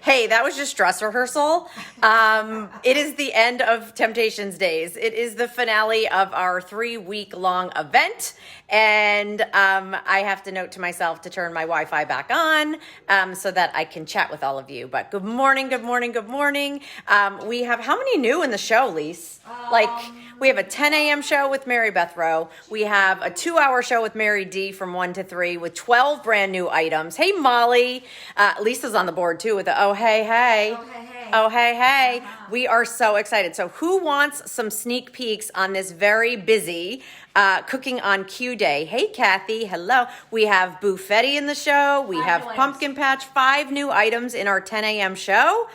Hey, that was just dress rehearsal. It is the end of Temptations Days. It is the finale of our 3-week-long event. And I have to note to myself to turn my Wi-Fi back on so that I can chat with all of you. But good morning, good morning, good morning. We have how many new in the show, Lise? We have a 10 a.m. show with Mary Beth Roe. We have a 2-hour show with Mary D from 1 to 3 with 12 brand new items. Hey, Molly. Lisa's on the board too with the oh, hey, hey. Oh, hey, hey. Oh, hey, hey. We are so excited. So who wants some sneak peeks on this very busy Cooking on Q Day? Hey, Kathy. Hello. We have Buffetti in the show. We have Pumpkin Patch. 5 new items in our 10 a.m. show.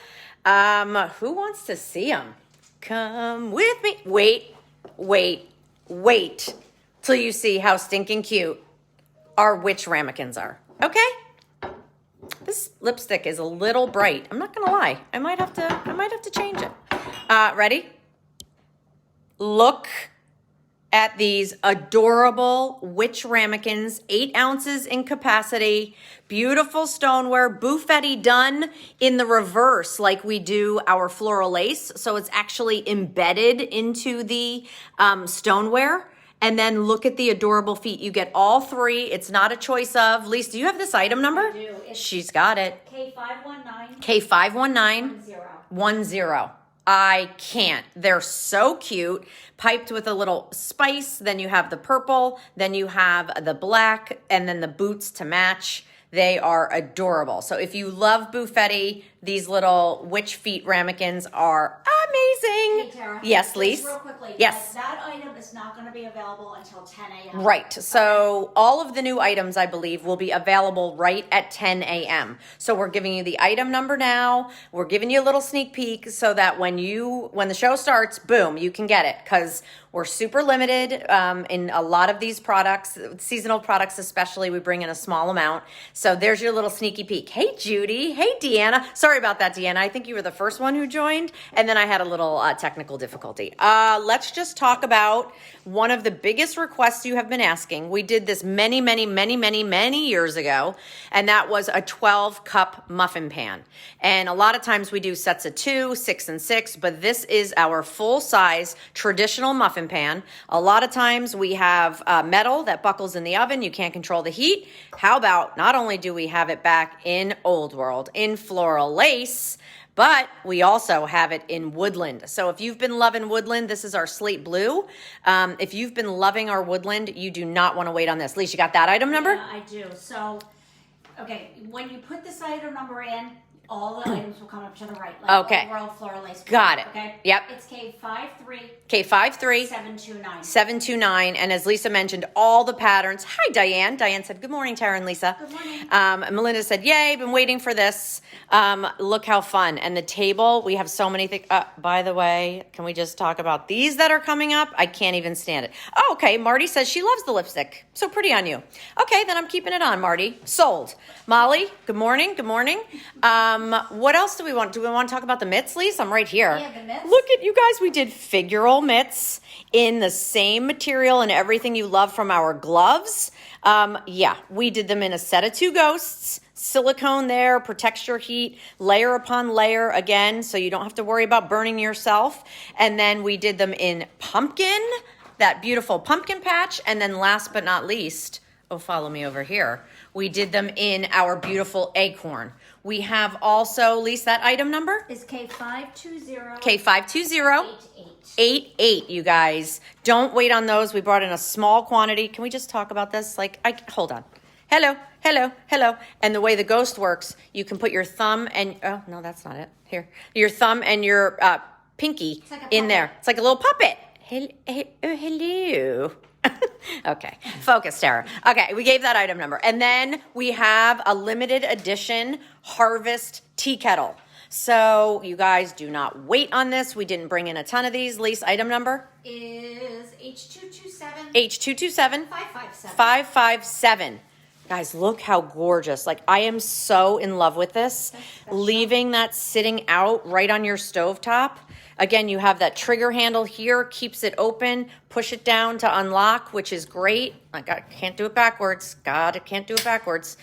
Who wants to see them? Come with me. Wait till you see how stinking cute our witch ramekins are. Okay? This lipstick is a little bright. I'm not gonna lie. I might have to change it. Ready? Look at these adorable witch ramekins, 8 ounces in capacity, beautiful stoneware, Buffetti done in the reverse like we do our floral lace. So it's actually embedded into the stoneware. And then look at the adorable feet. You get all 3. It's not a choice of. Lise, do you have this item number? I do. She's got it. K519. K519. 10. I can't. They're so cute. Piped with a little spice. Then you have the purple. Then you have the black. And then the boots to match. They are adorable. So if you love Buffetti, these little witch feet ramekins are amazing. Hey, Tara. Yes, Lise? Just real quickly. Yes. That item is not going to be available until 10 a.m. Right. So all of the new items, I believe, will be available right at 10 a.m. So we're giving you the item number now. We're giving you a little sneak peek so that when the show starts, boom, you can get it, because we're super limited in a lot of these products, seasonal products especially. We bring in a small amount. So there's your little sneaky peek. Hey, Judy. Hey, Deanna. Sorry about that, Deanna. I think you were the first one who joined, and then I had a little technical difficulty. Let's just talk about one of the biggest requests you have been asking. We did this many years ago, and that was a 12-cup muffin pan. And a lot of times we do sets of 2, 6 and 6, but this is our full-size traditional muffin pan. A lot of times we have metal that buckles in the oven. You can't control the heat. How about not only do we have it back in Old World, in floral lace, but we also have it in woodland. So if you've been loving woodland, this is our slate blue. If you've been loving our woodland, you do not want to wait on this. Lise, you got that item number? Yeah, I do. So, okay, when you put this item number in, all the items will come up to the right. Like Okay. World floral lace. Got it. Okay. Yep. It's K53. K53. 729. 729. And as Lisa mentioned, all the patterns. Hi, Diane. Diane said, good morning, Tara and Lisa. Good morning. And Melinda said, yay, been waiting for this. Look how fun. And the table, we have so many things. By the way, can we just talk about these that are coming up? I can't even stand it. Oh, okay. Marty says she loves the lipstick. So pretty on you. Okay, then I'm keeping it on, Marty. Sold. Molly, good morning. Good morning. What else do we want? Do we want to talk about the mitts, Lisa? I'm right here. Yeah, the mitts. Look at you guys. We did figural mitts in the same material and everything you love from our gloves. Yeah, we did them in a set of 2 ghosts. Silicone there, protects your heat, layer upon layer again, so you don't have to worry about burning yourself. And then we did them in pumpkin, that beautiful pumpkin patch. And then last but not least, oh, follow me over here. We did them in our beautiful acorn. We have also, Lise, that item number? Is K520. K520. 88. 88, you guys. Don't wait on those. We brought in a small quantity. Can we just talk about this? Hold on. Hello. And the way the ghost works, you can put your thumb and, oh, no, that's not it. Here. Your thumb and your pinky in there. It's like a little puppet. Hello. Okay, focus, Tara. Okay, we gave that item number. And then we have a limited edition Harvest tea kettle. So you guys do not wait on this. We didn't bring in a ton of these. Lise, item number? Is H227. H227. 557. 557. Guys, look how gorgeous. I am so in love with this. Leaving that sitting out right on your stovetop. Again, you have that trigger handle here, keeps it open, push it down to unlock, which is great. Can't do it backwards. Can't do it backwards.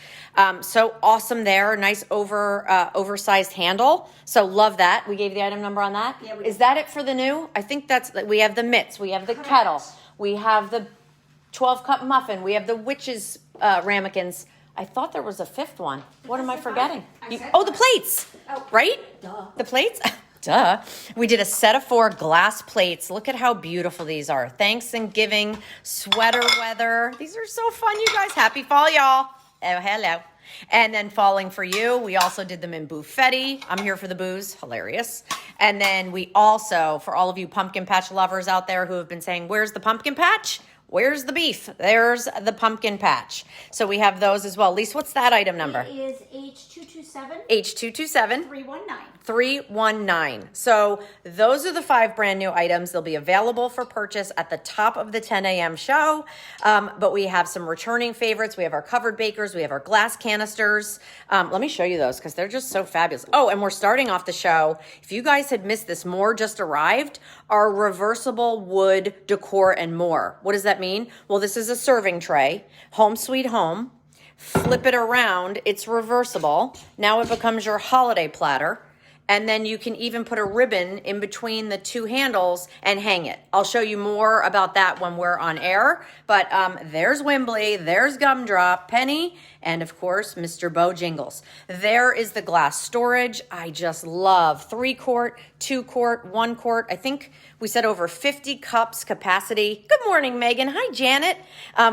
So awesome there. Nice oversized handle. So love that. We gave the item number on that. Yeah, we Is did. that it for the new? I think we have the mitts, we have the kettle, we have the 12-cup muffin, we have the witch's ramekins. I thought there was a fifth one. What am I That's the forgetting? five. I said The five. plates, Oh. right? Duh. The plates? Duh. We did a set of 4 glass plates. Look at how beautiful these are. Thanksgiving sweater weather. These are so fun, you guys. Happy fall, y'all. Oh, hello. And then falling for you. We also did them in buffetti. I'm here for the booze. Hilarious. And then we also, for all of you pumpkin patch lovers out there who have been saying, where's the pumpkin patch? Where's the beef? There's the pumpkin patch. So we have those as well. Lisa, what's that item number? It is H227 H227 319. 319. So those are the 5 brand new items. They'll be available for purchase at the top of the 10 a.m. show. But we have some returning favorites. We have our covered bakers. We have our glass canisters. Let me show you those because they're just so fabulous. Oh, and we're starting off the show. If you guys had missed this, more just arrived. Our reversible wood decor and more. What does that mean? Well, this is a serving tray. Home sweet home. Flip it around. It's reversible. Now it becomes your holiday platter. And then you can even put a ribbon in between the 2 handles and hang it. I'll show you more about that when we're on air. But there's Wembley, there's Gumdrop, Penny, and of course, Mr. Bo Jingles. There is the glass storage. I just love 3-quart, 2-quart, 1-quart. I think we said over 50 cups capacity. Good morning, Megan. Hi, Janet.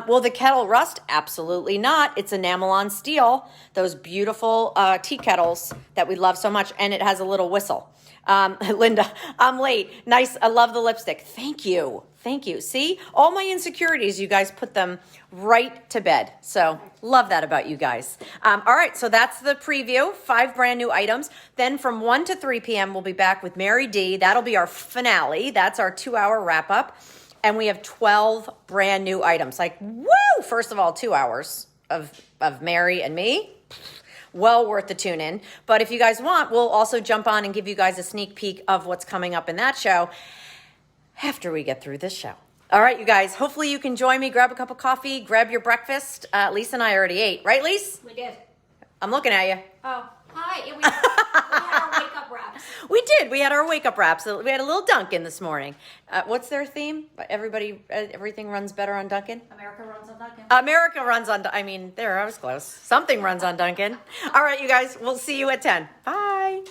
Will the kettle rust? Absolutely not. It's enamel on steel. Those beautiful tea kettles that we love so much. And it has a little whistle. Linda, I'm late. Nice. I love the lipstick. Thank you. Thank you. See, all my insecurities, you guys put them right to bed. So love that about you guys. All right. So that's the preview, 5 brand new items. Then from 1 to 3 p.m., we'll be back with Mary D. That'll be our finale. That's our 2-hour wrap up. And we have 12 brand new items. Like, woo! First of all, 2 hours of Mary and me. Well worth the tune in. But if you guys want, we'll also jump on and give you guys a sneak peek of what's coming up in that show after we get through this show. All right, you guys, hopefully you can join me. Grab a cup of coffee, grab your breakfast. Lisa and I already ate. Right, Lisa? We did. I'm looking at you. Oh, hi. Yeah, we had our wake up wraps. We did. We had our wake up wraps. We had a little Dunkin' this morning. What's their theme? Everything runs better on Dunkin'? America runs on Dunkin'. America runs on, I was close. Something runs on Dunkin'. All right, you guys, we'll see you at 10. Bye.